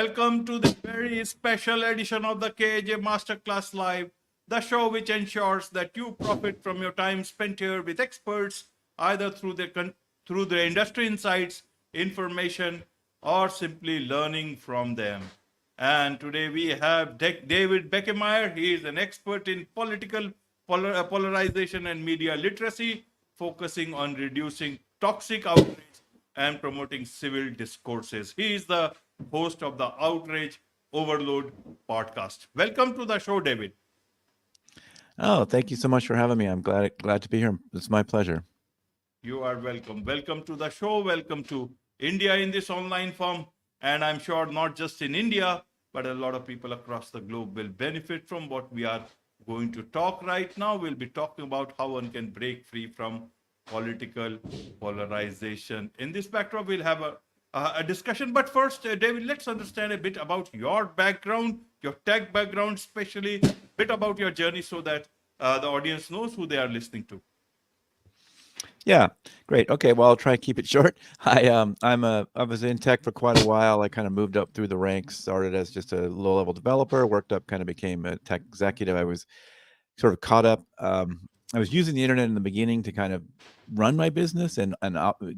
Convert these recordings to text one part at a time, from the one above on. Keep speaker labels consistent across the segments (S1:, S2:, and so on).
S1: Welcome to this very special edition of the KJ Masterclass Live, the show which ensures that you profit from your time spent here with experts, either through their industry insights, information, or simply learning from them. And today we have David Beckemeyer. He is an expert in polarization and media literacy, focusing on reducing toxic outrage and promoting civil discourses. He is the host of the Outrage Overload podcast. Welcome to the show, David.
S2: Oh, thank you so much for having me. I'm glad to be here. It's my pleasure.
S1: You are welcome. Welcome to the show. Welcome to India in this online form. And I'm sure not just in India, but a lot of people across the globe will benefit from what we are going to talk right now. We'll be talking about how one can break free from political polarization. In this backdrop, we'll have a discussion. But first, David, let's understand a bit about your background, your tech background, especially a bit about your journey so that the audience knows who they are listening to.
S2: Yeah, great. Okay, well, I'll try to keep it short. I was in tech for quite a while. I kind of moved up through the ranks, started as just a low-level developer, worked up, kind of became a tech executive. I was sort of caught up. I was using the internet in the beginning to kind of run my business and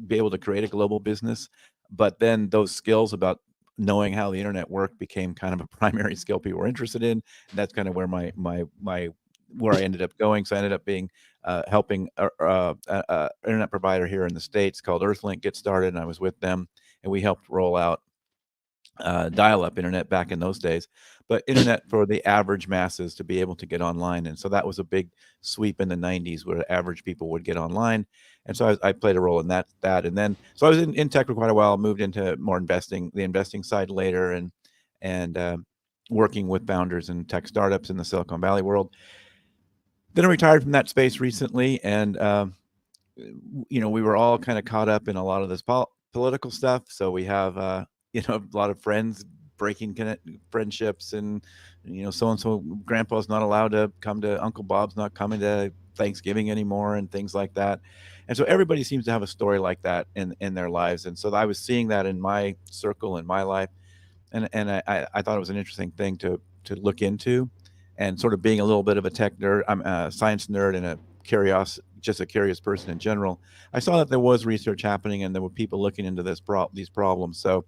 S2: be able to create a global business. But then those skills about knowing how the internet worked became kind of a primary skill people were interested in. And that's kind of where my where I ended up going. So I ended up being helping internet provider here in the States called Earthlink get started, and I was with them, and we helped roll out dial-up internet back in those days, but internet for the average masses to be able to get online. And so that was a big sweep in the 90s where average people would get online. And so I played a role in that. And then, so I was in tech for quite a while, moved into more the investing side later, and working with founders and tech startups in the Silicon Valley world. Then I retired from that space recently, and we were all kind of caught up in a lot of this political stuff. So we have a lot of friends breaking friendships, and so and so grandpa's not allowed to come to Uncle Bob's not coming to Thanksgiving anymore, and things like that. And so everybody seems to have a story like that in their lives. And so I was seeing that in my circle, in my life, and I thought it was an interesting thing to look into. And sort of being a little bit of a tech nerd, I'm a science nerd and just a curious person in general. I saw that there was research happening and there were people looking into these problems. So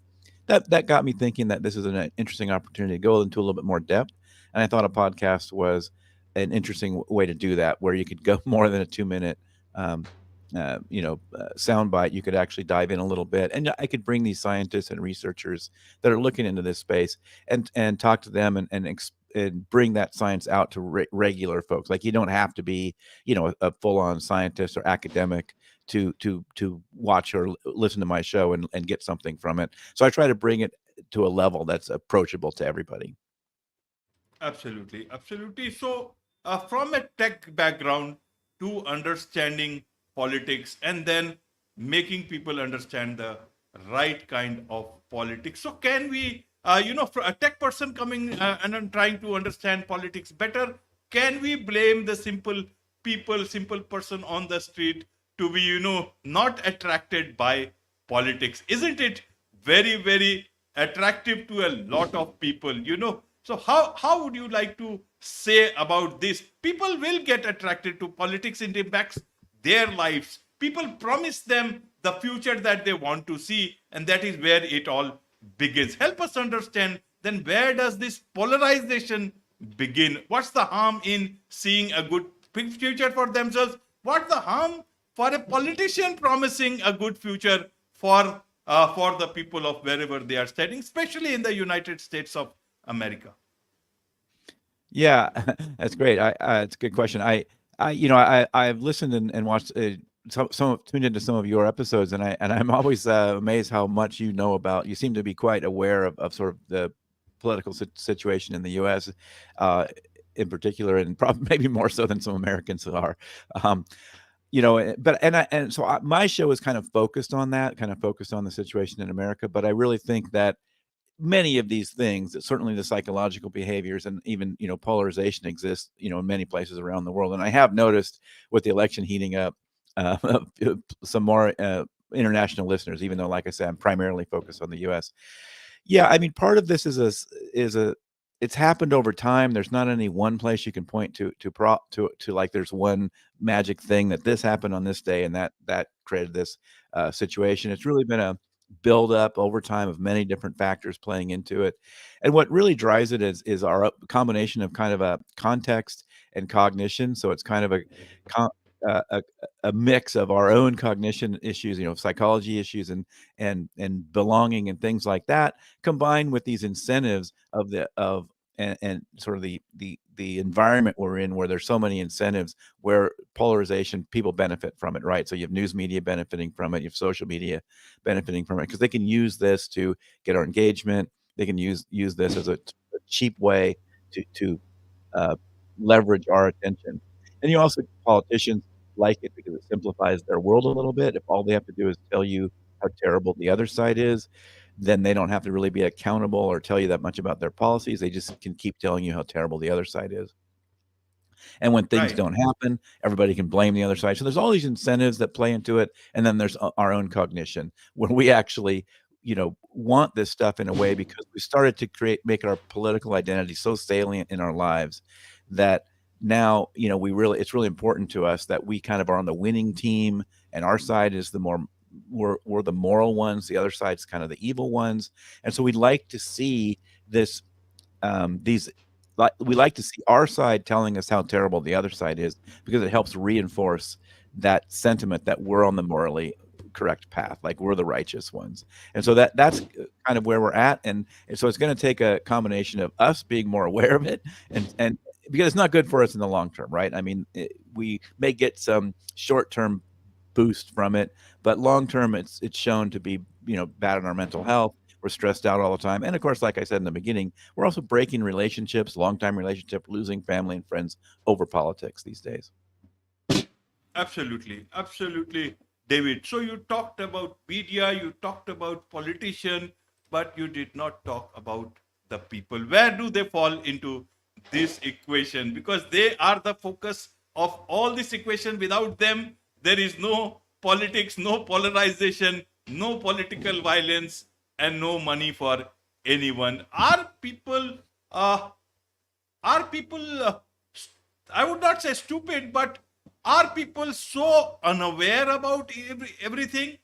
S2: that got me thinking that this is an interesting opportunity to go into a little bit more depth. And I thought a podcast was an interesting way to do that, where you could go more than a 2-minute soundbite. You could actually dive in a little bit, and I could bring these scientists and researchers that are looking into this space and talk to them and bring that science out to regular folks. Like, you don't have to be, a full-on scientist or academic to watch or listen to my show and get something from it. So I try to bring it to a level that's approachable to everybody.
S1: Absolutely, absolutely. So, from a tech background to understanding politics, and then making people understand the right kind of politics. So, can we, for a tech person coming and trying to understand politics better, can we blame the simple person on the street to be, not attracted by politics? Isn't it very, very attractive to a lot of people? So how would you like to say about this? People will get attracted to politics. It impacts their lives. People promise them the future that they want to see, and that is where it all begins. Help us understand, then, where does this polarization begin? What's the harm in seeing a good future for themselves? What's the harm for a politician promising a good future for the people of wherever they are studying, especially in the United States of America?
S2: Yeah, that's great. It's a good question. I've listened and watched tuned into some of your episodes, and I'm always amazed how much you know about. You seem to be quite aware of sort of the political situation in the U.S. In particular, and probably maybe more so than some Americans are. My show is kind of focused on the situation in America. But I really think that many of these things, certainly the psychological behaviors and even, polarization exists, in many places around the world. And I have noticed with the election heating up, some more international listeners, even though, like I said, I'm primarily focused on the U.S. Yeah, I mean, part of this is a it's happened over time. There's not any one place you can point to like there's one magic thing that this happened on this day and that created this situation. It's really been a build up over time of many different factors playing into it. And what really drives it is our combination of kind of a context and cognition. So it's kind of con- uh, a a mix of our own cognition issues, psychology issues and belonging and things like that, combined with these incentives and sort of the environment we're in, where there's so many incentives, where polarization, people benefit from it, right? So you have news media benefiting from it, you have social media benefiting from it, because they can use this to get our engagement. They can use this as a cheap way to uh, leverage our attention. And you also, politicians like it because it simplifies their world a little bit. If all they have to do is tell you how terrible the other side is, then they don't have to really be accountable or tell you that much about their policies. They just can keep telling you how terrible the other side is. And when things
S1: Right.
S2: don't happen, everybody can blame the other side. So there's all these incentives that play into it. And then there's our own cognition, when we actually, want this stuff in a way because we started to make our political identity so salient in our lives that now, it's really important to us that we kind of are on the winning team, and our side is we're the moral ones. The other side's kind of the evil ones. And so we'd like to see this these like we like to see our side telling us how terrible the other side is, because it helps reinforce that sentiment that we're on the morally correct path, like we're the righteous ones. And so that's kind of where we're at. And so it's going to take a combination of us being more aware of it, and because it's not good for us in the long term, right? I mean, we may get some short term boost from it, but long term, it's shown to be bad on our mental health. We're stressed out all the time, and of course, like I said in the beginning, we're also breaking relationships, long time relationship, losing family and friends over politics these days.
S1: Absolutely, absolutely, David. So you talked about media, you talked about politician, but you did not talk about the people. Where do they fall into this equation? Because they are the focus of all this equation. Without them, there is no politics, no polarization, no political violence, and no money for anyone. Uh, are people I would not say stupid, but are people so unaware about everything?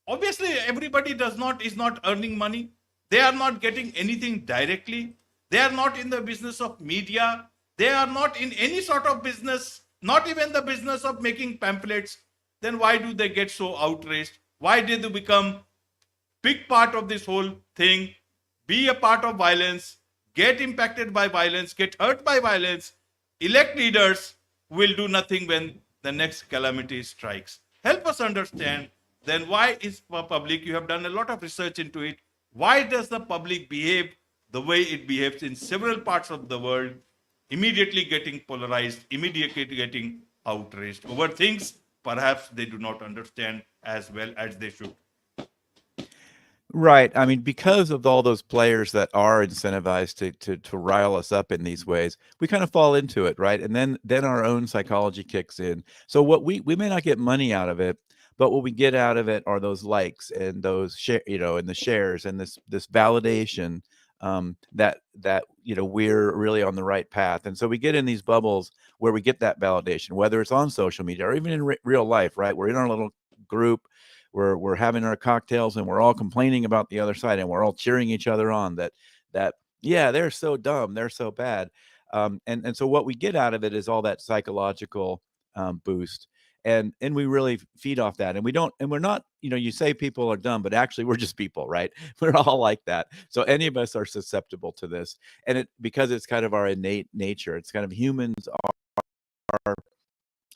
S1: Obviously, everybody is not earning money. They are not getting anything directly. They are not in the business of media. They are not in any sort of business, not even the business of making pamphlets. Then why do they get so outraged? Why did they become big part of this whole thing, be a part of violence, get impacted by violence, get hurt by violence, elect leaders who will do nothing when the next calamity strikes. Help us understand then why is the public, you have done a lot of research into it, why does the public behave the way it behaves in several parts of the world, immediately getting polarized, immediately getting outraged over things perhaps they do not understand as well as they should.
S2: Right. I mean, because of all those players that are incentivized to rile us up in these ways, we kind of fall into it, right? And then our own psychology kicks in. So what we may not get money out of it, but what we get out of it are those likes and those and the shares and this validation, that we're really on the right path. And so we get in these bubbles where we get that validation, whether it's on social media or even in real life, right? We're in our little group, we're having our cocktails, and we're all complaining about the other side, and we're all cheering each other on, that yeah, they're so dumb, they're so bad. And so what we get out of it is all that psychological boost, and we really feed off that. And we're not, you say people are dumb, but actually we're just people, right? We're all like that. So any of us are susceptible to this, and it because it's kind of our innate nature. It's kind of humans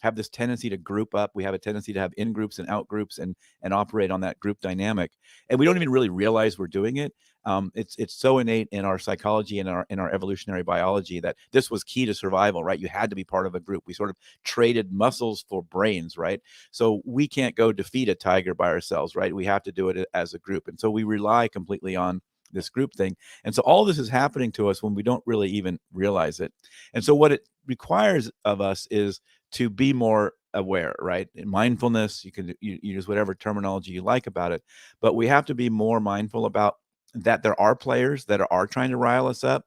S2: have this tendency to group up. We have a tendency to have in groups and out groups, and operate on that group dynamic, and we don't even really realize we're doing it. It's so innate in our psychology and in our evolutionary biology that this was key to survival, right? You had to be part of a group. We sort of traded muscles for brains, right? So we can't go defeat a tiger by ourselves, right? We have to do it as a group, and so we rely completely on this group thing. And so all this is happening to us when we don't really even realize it. And so what it requires of us is to be more aware, right? In mindfulness, you can use whatever terminology you like about it, but we have to be more mindful about that there are players that are trying to rile us up,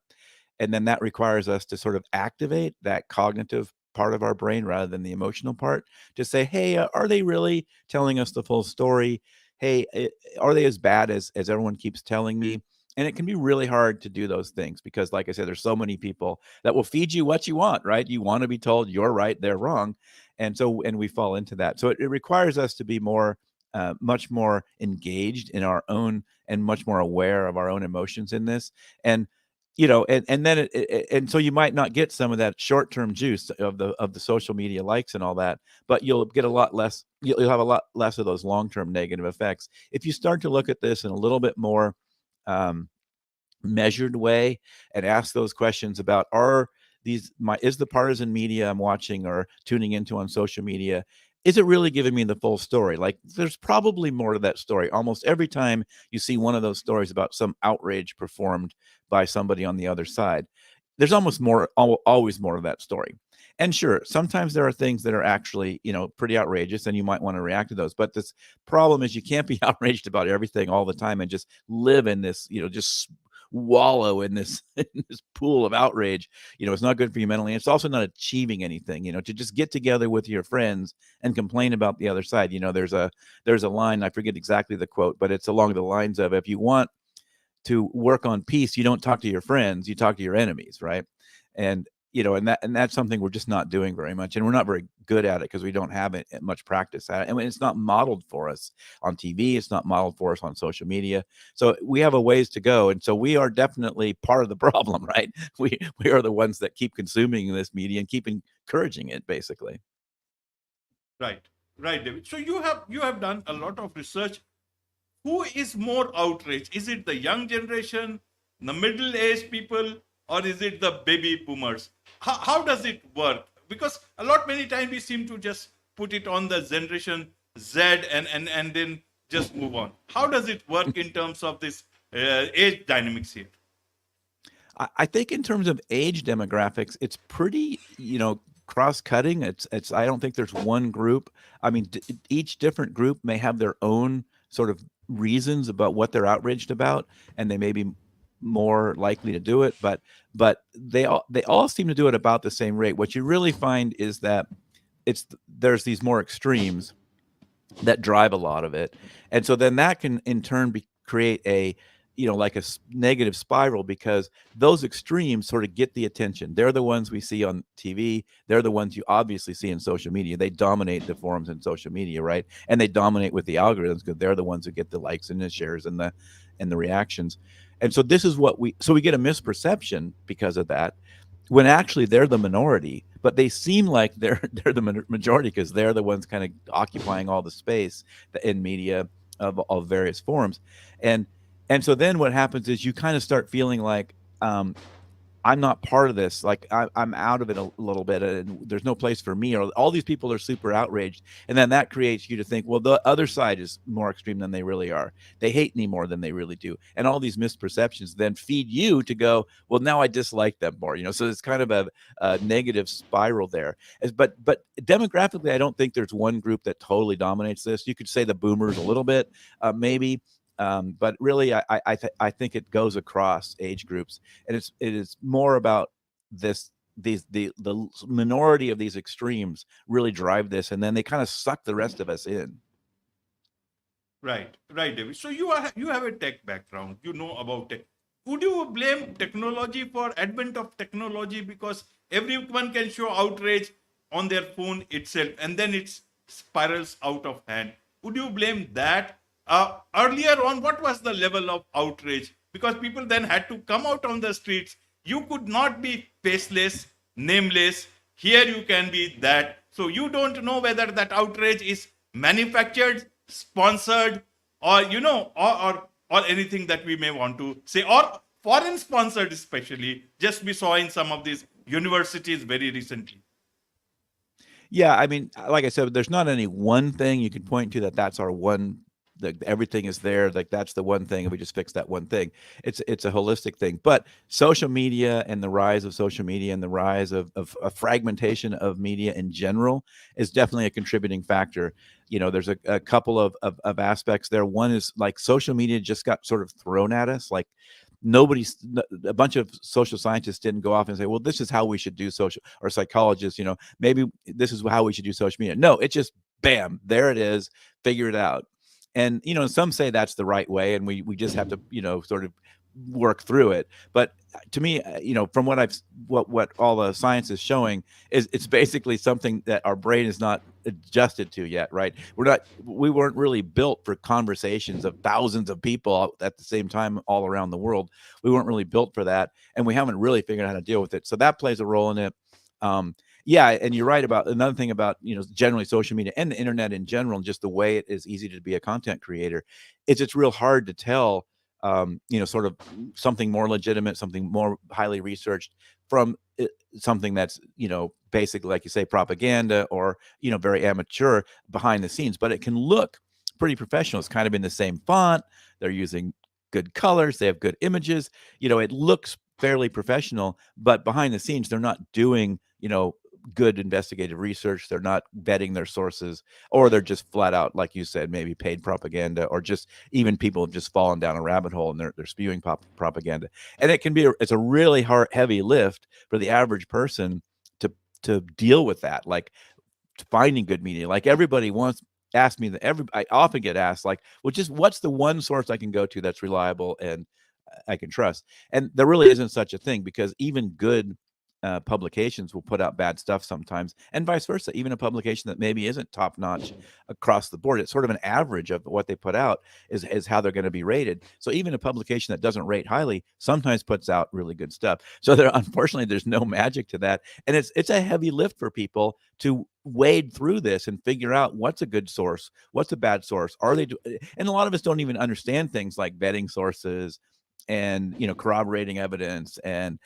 S2: and then that requires us to sort of activate that cognitive part of our brain rather than the emotional part to say, hey, are they really telling us the full story? Hey, are they as bad as everyone keeps telling me? And it can be really hard to do those things because, like I said, there's so many people that will feed you what you want, right? You want to be told you're right, they're wrong. And we fall into that. So it requires us to be more, much more engaged in our own and much more aware of our own emotions in this. And and then and so you might not get some of that short-term juice of the social media likes and all that, but you'll get a lot less. You'll have a lot less of those long-term negative effects if you start to look at this in a little bit more um, measured way and ask those questions about, are these my is the partisan media I'm watching or tuning into on social media, is it really giving me the full story? Like, there's probably more to that story. Almost every time you see one of those stories about some outrage performed by somebody on the other side, there's almost more, always more of that story. And sure, sometimes there are things that are actually, pretty outrageous and you might want to react to those. But this problem is you can't be outraged about everything all the time and just live in this, just wallow in this in this pool of outrage. It's not good for you mentally. It's also not achieving anything. To just get together with your friends and complain about the other side. There's a line, I forget exactly the quote, but it's along the lines of, if you want to work on peace, you don't talk to your friends, you talk to your enemies, right? And and that's something we're just not doing very much, and we're not very good at it because we don't have it much practice at it, and it's not modeled for us on TV. It's not modeled for us on social media. So we have a ways to go, and so we are definitely part of the problem, right? We are the ones that keep consuming this media and keep encouraging it, basically.
S1: Right, right, David. So you have done a lot of research. Who is more outraged? Is it the young generation, the middle-aged people, or is it the baby boomers? How does it work? Because a lot many times we seem to just put it on the generation Z and then just move on. How does it work in terms of this age dynamics here?
S2: I think in terms of age demographics, it's pretty, cross-cutting. It's I don't think there's one group. I mean, each different group may have their own sort of reasons about what they're outraged about, and they may be more likely to do it, but they all seem to do it about the same rate. What you really find is that there's these more extremes that drive a lot of it. And so then that can in turn create a, like a negative spiral, because those extremes sort of get the attention. They're the ones we see on TV. They're the ones you obviously see in social media. They dominate the forums in social media, right? And they dominate with the algorithms because they're the ones who get the likes and the shares and the reactions. And so this is so we get a misperception because of that, when actually they're the minority, but they seem like they're the majority because they're the ones kind of occupying all the space in media of various forms. And and so then what happens is you kind of start feeling like, I'm not part of this. Like, I'm out of it a little bit, and there's no place for me. Or all these people are super outraged, and then that creates you to think, well, the other side is more extreme than they really are. They hate me more than they really do, and all these misperceptions then feed you to go, well, now I dislike them more. So it's kind of a negative spiral there. But demographically, I don't think there's one group that totally dominates this. You could say the boomers a little bit, maybe. But really, I think it goes across age groups, and it is more about this the minority of these extremes really drive this, and then they kind of suck the rest of us in.
S1: Right, right, David. So you have a tech background. You know about tech. Would you blame technology for advent of technology because everyone can show outrage on their phone itself and then it spirals out of hand? Would you blame that? Earlier on, what was the level of outrage? Because people then had to come out on the streets. You could not be faceless, nameless. Here you can be that. So you don't know whether that outrage is manufactured, sponsored, or or anything that we may want to say, or foreign sponsored, especially. Just we saw in some of these universities very recently.
S2: Yeah, I mean, like I said, there's not any one thing you can point to that's our one everything is there. Like that's the one thing, and we just fix that one thing. It's a holistic thing. But social media and the rise of social media and the rise of a fragmentation of media in general is definitely a contributing factor. There's a couple of aspects there. One is like social media just got sort of thrown at us. Like nobody's a bunch of social scientists didn't go off and say, well, this is how we should do social, or psychologists, maybe this is how we should do social media. No, it just bam, there it is, figure it out. And some say that's the right way, and we just have to sort of work through it. But to me, from what all the science is showing, is it's basically something that our brain is not adjusted to yet, right? We weren't really built for conversations of thousands of people at the same time all around the world. We weren't really built for that, and we haven't really figured out how to deal with it. So that plays a role in it. Yeah, and you're right about another thing about generally social media and the internet in general, and just the way it is easy to be a content creator. It's real hard to tell, sort of something more legitimate, something more highly researched from something that's basically, like you say, propaganda, or very amateur behind the scenes. But it can look pretty professional. It's kind of in the same font. They're using good colors. They have good images. It looks fairly professional, but behind the scenes, they're not doing good investigative research. They're not vetting their sources, or they're just flat out, like you said, maybe paid propaganda, or just even people have just fallen down a rabbit hole and they're spewing propaganda. And it's a really heavy lift for the average person to deal with that. Like finding good media. Like everybody wants ask me that I often get asked, like, well, just what's the one source I can go to that's reliable and I can trust? And there really isn't such a thing, because even good publications will put out bad stuff sometimes, and vice versa. Even a publication that maybe isn't top notch across the board, it's sort of an average of what they put out is how they're going to be rated. So even a publication that doesn't rate highly sometimes puts out really good stuff. So unfortunately, there's no magic to that, and it's a heavy lift for people to wade through this and figure out what's a good source, what's a bad source. And a lot of us don't even understand things like vetting sources and corroborating evidence. And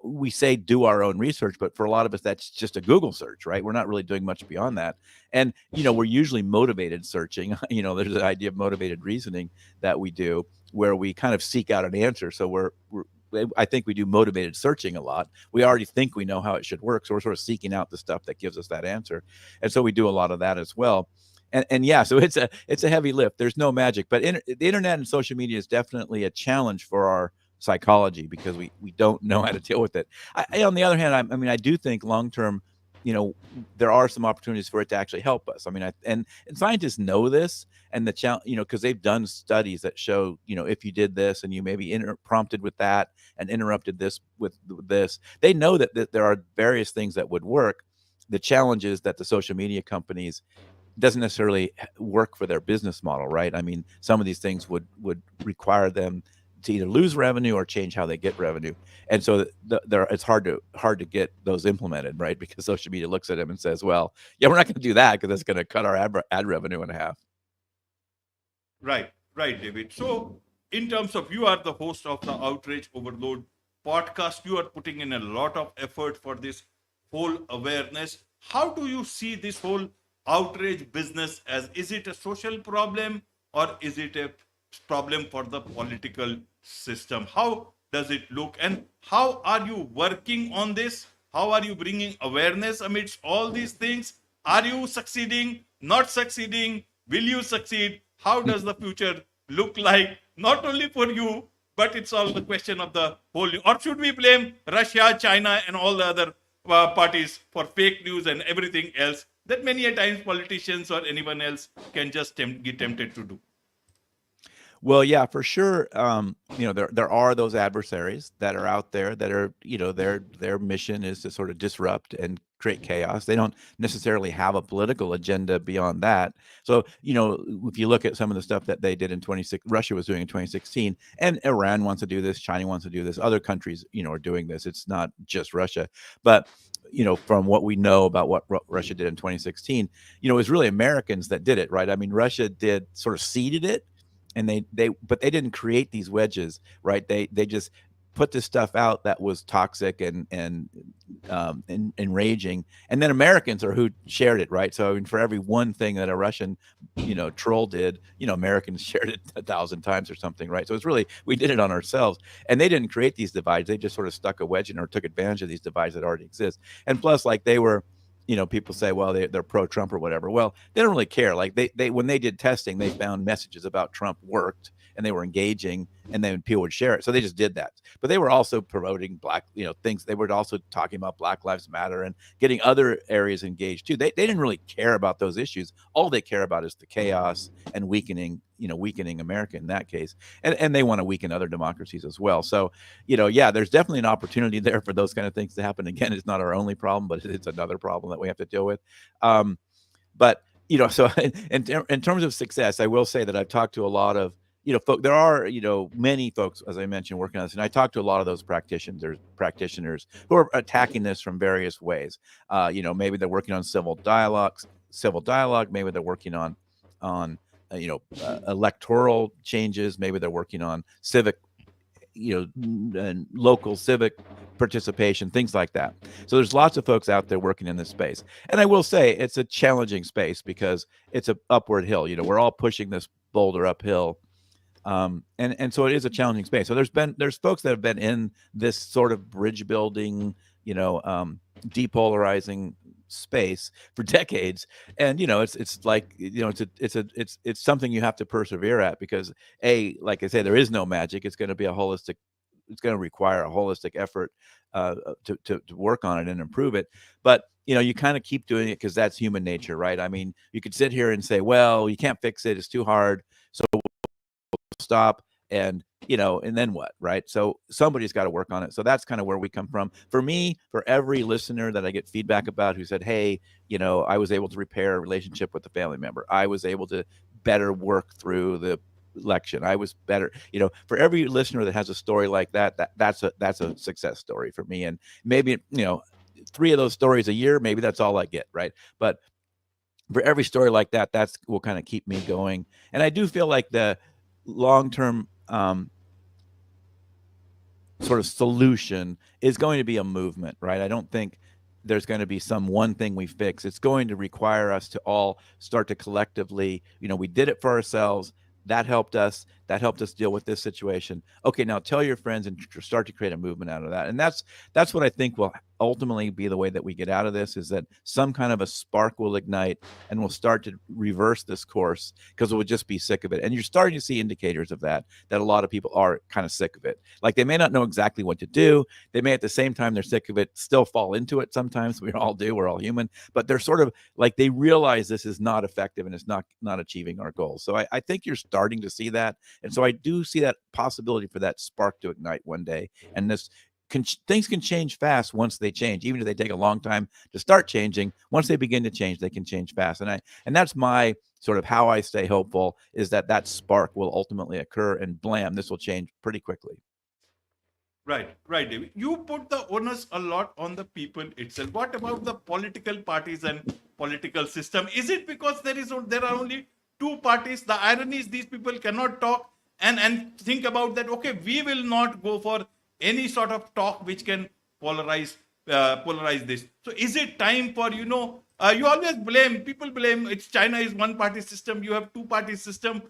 S2: we say do our own research, but for a lot of us that's just a Google search, right? We're not really doing much beyond that. And we're usually motivated searching. There's an idea of motivated reasoning that we do, where we kind of seek out an answer. So I think we do motivated searching a lot. We already think we know how it should work, so we're sort of seeking out the stuff that gives us that answer. And so we do a lot of that as well. And yeah, so it's a heavy lift. There's no magic, but the internet and social media is definitely a challenge for our psychology, because we don't know how to deal with it. On the other hand, I do think long term, there are some opportunities for it to actually help us. And scientists know this, and the challenge, because they've done studies that show, if you did this and you maybe prompted with that and interrupted this with this, they know that there are various things that would work. The challenge is that the social media companies doesn't necessarily work for their business model, right? Some of these things would require them to either lose revenue or change how they get revenue, and so it's hard to get those implemented, right? Because social media looks at them and says, "Well, yeah, we're not going to do that because that's going to cut our ad revenue in half."
S1: Right, right, David. So, in terms of, you are the host of the Outrage Overload podcast, you are putting in a lot of effort for this whole awareness. How do you see this whole outrage business as? Is it a social problem, or is it a problem for the political system? How does it look, and how are you working on this? How are you bringing awareness amidst all these things? Are you succeeding, not succeeding? Will you succeed? How does the future look like? Not only for you, but it's all the question of the whole. Or should we blame Russia, China, and all the other parties for fake news and everything else that many a times politicians or anyone else can just get tempted to do?
S2: Well, yeah, for sure. There are those adversaries that are out there that are, their mission is to sort of disrupt and create chaos. They don't necessarily have a political agenda beyond that. So, if you look at some of the stuff that they did in 26, Russia was doing in 2016, and Iran wants to do this, China wants to do this, other countries, are doing this. It's not just Russia, but from what we know about what Russia did in 2016, it was really Americans that did it, right? Russia did sort of seeded it, and but they didn't create these wedges, right? They just put this stuff out that was toxic and enraging, and then Americans are who shared it, right? So I mean, for every one thing that a Russian, troll did, Americans shared it 1,000 times or something, right? So it's really, we did it on ourselves, and they didn't create these divides. They just sort of stuck a wedge in or took advantage of these divides that already exist. And plus, like, they were, people say, well, they're pro-Trump or whatever. Well, they don't really care. Like, they when they did testing, they found messages about Trump worked, and they were engaging, and then people would share it. So they just did that. But they were also promoting black, things. They were also talking about Black Lives Matter and getting other areas engaged too. They didn't really care about those issues. All they care about is the chaos and weakening America in that case. And they want to weaken other democracies as well. So, yeah, there's definitely an opportunity there for those kind of things to happen. Again, it's not our only problem, but it's another problem that we have to deal with. But so in terms of success, I will say that I've talked to a lot of there are many folks, as I mentioned, working on this, and I talked to a lot of those practitioners who are attacking this from various ways. Maybe they're working on civil dialogue. Maybe they're working on electoral changes. Maybe they're working on civic, and local civic participation, things like that. So there's lots of folks out there working in this space, and I will say it's a challenging space because it's an upward hill. We're all pushing this boulder uphill. And so it is a challenging space. So there's folks that have been in this sort of bridge building, depolarizing space for decades, and it's like it's something you have to persevere at, because like I say, there is no magic. It's going to be it's going to require a holistic effort to work on it and improve it. But you kind of keep doing it because that's human nature, right? I mean, you could sit here and say, well, you can't fix it, it's too hard, so stop, and then what, right? So somebody's got to work on it. So that's kind of where we come from. For me, for every listener that I get feedback about who said, hey, I was able to repair a relationship with a family member, I was able to better work through the election, I was better, for every listener that has a story like that's a success story for me. And maybe 3 of those stories a year, maybe that's all I get, right? But for every story like that's will kind of keep me going. And I do feel like the long-term sort of solution is going to be a movement, right? I don't think there's going to be some one thing we fix. It's going to require us to all start to collectively, we did it for ourselves. That helped us deal with this situation. Okay, now tell your friends and start to create a movement out of that. And that's what I think will ultimately be the way that we get out of this, is that some kind of a spark will ignite and we'll start to reverse this course, because we'll just be sick of it. And you're starting to see indicators of that a lot of people are kind of sick of it. Like, they may not know exactly what to do. They may, at the same time they're sick of it, still fall into it sometimes. We all do. We're all human. But they're sort of like, they realize this is not effective and it's not achieving our goals. So I think you're starting to see that. And so I do see that possibility for that spark to ignite one day. And things can change fast once they change, even if they take a long time to start changing. Once they begin to change, they can change fast. And that's my sort of how I stay hopeful, is that spark will ultimately occur, and blam, this will change pretty quickly.
S1: Right, David. You put the onus a lot on the people itself. What about the political parties and political system? Is it because there are only two parties? The irony is these people cannot talk and think about that. Okay, we will not go for any sort of talk which can polarize this. So is it time for you always blame it's China is one party system, you have two party system.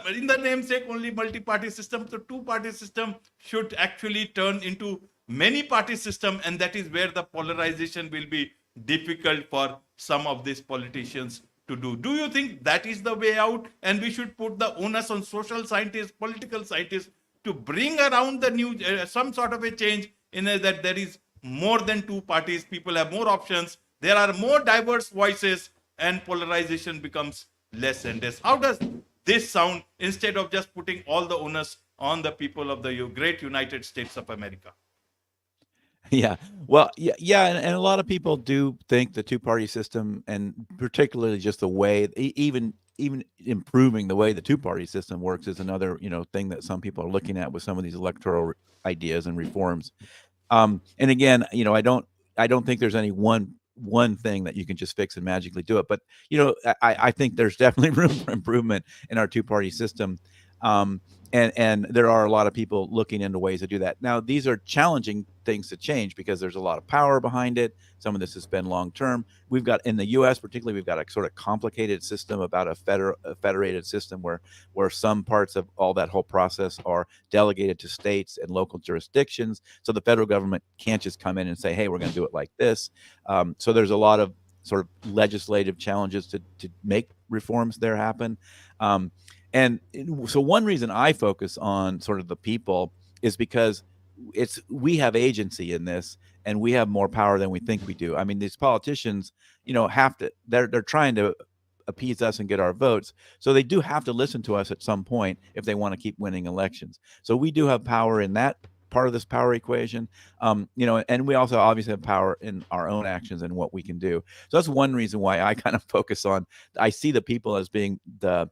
S1: In the namesake only multi-party system. So two-party system should actually turn into many-party system, and that is where the polarization will be difficult for some of these politicians to do. Do you think that is the way out, and we should put the onus on social scientists, political scientists, to bring around the new some sort of a change in that there is more than two parties, people have more options, there are more diverse voices, and polarization becomes less and less? How does this sound, instead of just putting all the onus on the people of the great United States of America?
S2: Yeah. Well, yeah, and a lot of people do think the two-party system, and particularly just the way, even improving the way the two-party system works, is another thing that some people are looking at with some of these electoral ideas and reforms. And again, I don't think there's any one thing that you can just fix and magically do it. But I think there's definitely room for improvement in our two-party system. And there are a lot of people looking into ways to do that. Now, these are challenging things to change because there's a lot of power behind it. Some of this has been long term. We've got in the U.S. particularly, we've got a sort of complicated system about a federated system where some parts of all that whole process are delegated to states and local jurisdictions. So the federal government can't just come in and say, "Hey, we're going to do it like this." So there's a lot of sort of legislative challenges to make reforms there happen. Um, and so one reason I focus on sort of the people is because we have agency in this and we have more power than we think we do. I mean, these politicians, have to they're trying to appease us and get our votes. So they do have to listen to us at some point if they want to keep winning elections. So we do have power in that part of this power equation. And we also obviously have power in our own actions and what we can do. So that's one reason why I kind of focus on, I see the people as being the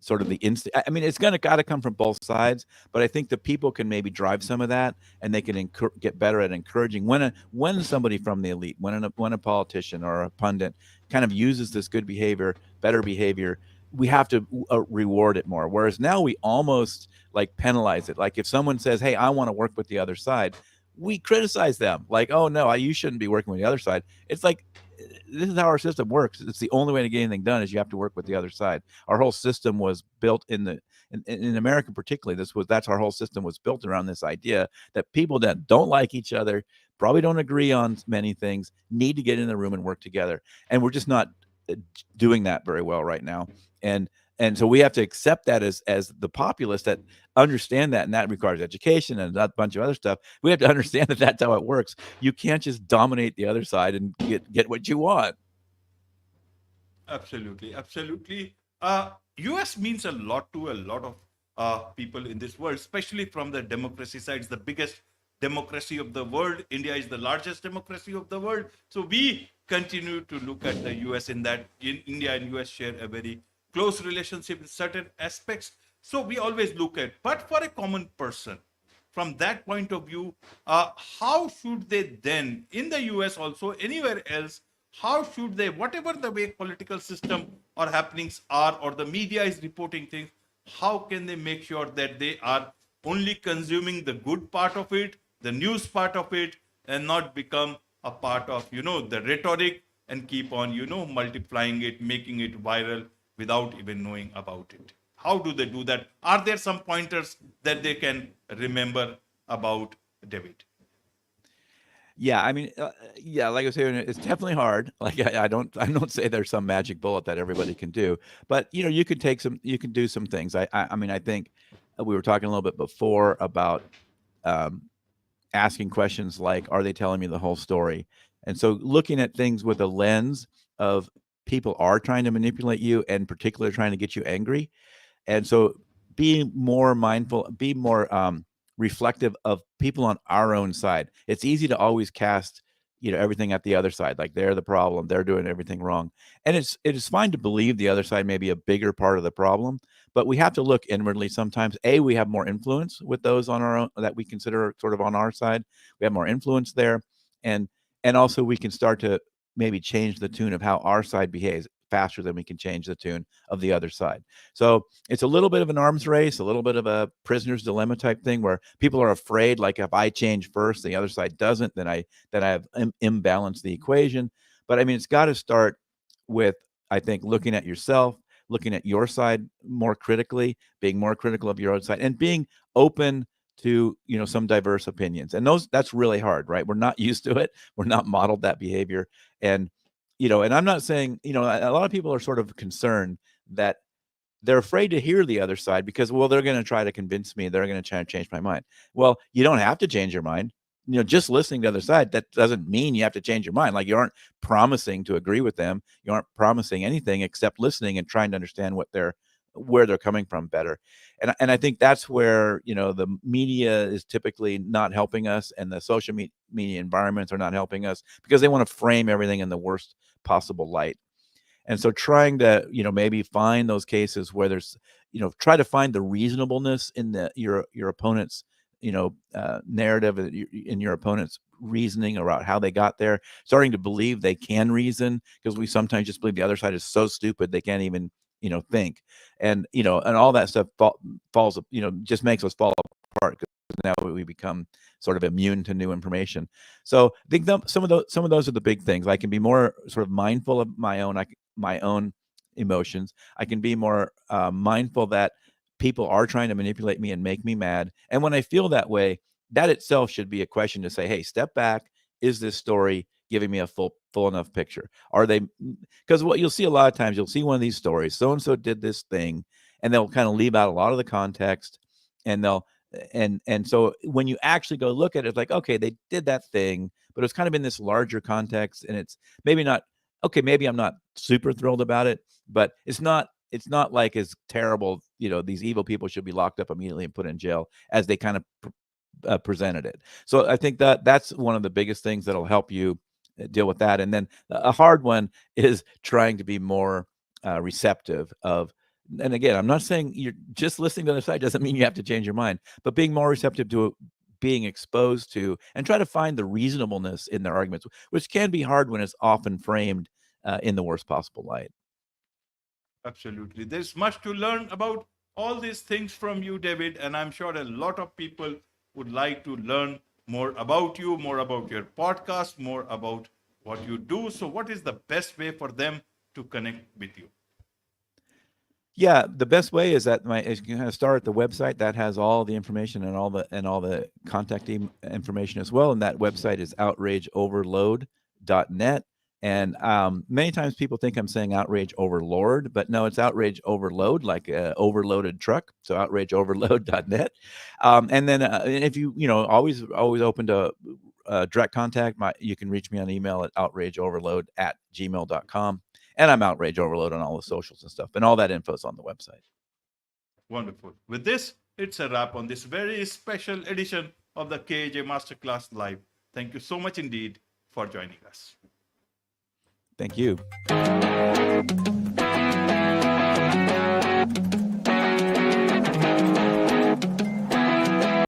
S2: sort of the instinct. I mean, it's going to got to come from both sides, but I think the people can maybe drive some of that, and they can get better at encouraging when somebody from the elite, when a politician or a pundit kind of uses this good behavior, better behavior, we have to reward it more. Whereas now we almost like penalize it. Like if someone says, "Hey, I want to work with the other side," we criticize them. Like, "Oh no, you shouldn't be working with the other side." It's like, this is how our system works. It's the only way to get anything done is you have to work with the other side. Our whole system was built in America, particularly. That's our whole system was built around this idea that people that don't like each other, probably don't agree on many things, need to get in the room and work together. And we're just not doing that very well right now. And so we have to accept that as the populace that understand that, and that requires education and a bunch of other stuff. We have to understand that that's how it works. You can't just dominate the other side and get what you want.
S1: Absolutely, absolutely. US means a lot to a lot of people in this world, especially from the democracy side. It's the biggest democracy of the world. India is the largest democracy of the world. So we continue to look at the US in that India and US share a very close relationship in certain aspects. So we always look at, but for a common person, from that point of view, how should they then, in the US also, anywhere else, how should they, whatever the way political system or happenings are, or the media is reporting things, how can they make sure that they are only consuming the good part of it, the news part of it, and not become a part of, the rhetoric, and keep on, multiplying it, making it viral without even knowing about it? How do they do that? Are there some pointers that they can remember about, David?
S2: Yeah, I mean, yeah, like I was saying, it's definitely hard. Like I don't say there's some magic bullet that everybody can do, but you can do some things. I mean, I think we were talking a little bit before about um, asking questions like, "Are they telling me the whole story?" And so looking at things with a lens of people are trying to manipulate you, and particularly trying to get you angry. And so being more mindful, be more reflective of people on our own side. It's easy to always cast, everything at the other side, like they're the problem, they're doing everything wrong. And it is fine to believe the other side may be a bigger part of the problem, but we have to look inwardly sometimes. We have more influence with those on our own that we consider sort of on our side. We have more influence there. And also we can start to maybe change the tune of how our side behaves faster than we can change the tune of the other side. So it's a little bit of an arms race, a little bit of a prisoner's dilemma type thing where people are afraid, like if I change first, the other side doesn't, then I have imbalanced the equation. But I mean, it's got to start with, I think, looking at yourself, looking at your side more critically, being more critical of your own side, and being open to some diverse opinions. And that's really hard, right? We're not used to it. We're not modeled that behavior. And and I'm not saying, a lot of people are sort of concerned that they're afraid to hear the other side because, well, they're going to try to convince me, they're going to try to change my mind. Well, you don't have to change your mind. Just listening to the other side, that doesn't mean you have to change your mind. Like, you aren't promising to agree with them, you aren't promising anything except listening and trying to understand where they're coming from better. And I think that's where the media is typically not helping us, and the social media environments are not helping us because they want to frame everything in the worst possible light. And so trying to, maybe find those cases where there's, try to find the reasonableness in your opponent's, narrative, in your opponent's reasoning about how they got there, starting to believe they can reason, because we sometimes just believe the other side is so stupid they can't even think, and and all that stuff falls, just makes us fall apart because now we become sort of immune to new information. So I think some of those are the big things. I can be more sort of mindful of my own emotions. I can be more mindful that people are trying to manipulate me and make me mad. And when I feel that way, that itself should be a question to say, hey, step back. Is this story giving me a full enough picture? Are they, because what you'll see a lot of times, you'll see one of these stories, so and so did this thing, and they'll kind of leave out a lot of the context, and they'll and so when you actually go look at it, it's like, okay, they did that thing, but it's kind of in this larger context, and it's maybe not, okay, maybe I'm not super thrilled about it, but it's not like as terrible, these evil people should be locked up immediately and put in jail as they kind of presented it. So I think that's one of the biggest things that'll help you deal with that. And then a hard one is trying to be more receptive of, and again, I'm not saying you're just listening to the other side doesn't mean you have to change your mind, but being more receptive to being exposed to and try to find the reasonableness in their arguments, which can be hard when it's often framed in the worst possible light.
S1: Absolutely. There's much to learn about all these things from you, David, and I'm sure a lot of people would like to learn more about you, more about your podcast, more about what you do. So, what is the best way for them to connect with you?
S2: Yeah, the best way is is you kind of start at the website that has all the information and all the contact information as well. And that website is outrageoverload.net. And many times people think I'm saying outrage overlord, but no, it's outrage overload, like a overloaded truck. So outrageoverload.net. And then if always open to direct contact, you can reach me on email at outrageoverload@gmail.com. And I'm Outrage Overload on all the socials and stuff. And all that info is on the website.
S1: Wonderful. With this, it's a wrap on this very special edition of the KJ Masterclass Live. Thank you so much indeed for joining us.
S2: Thank you.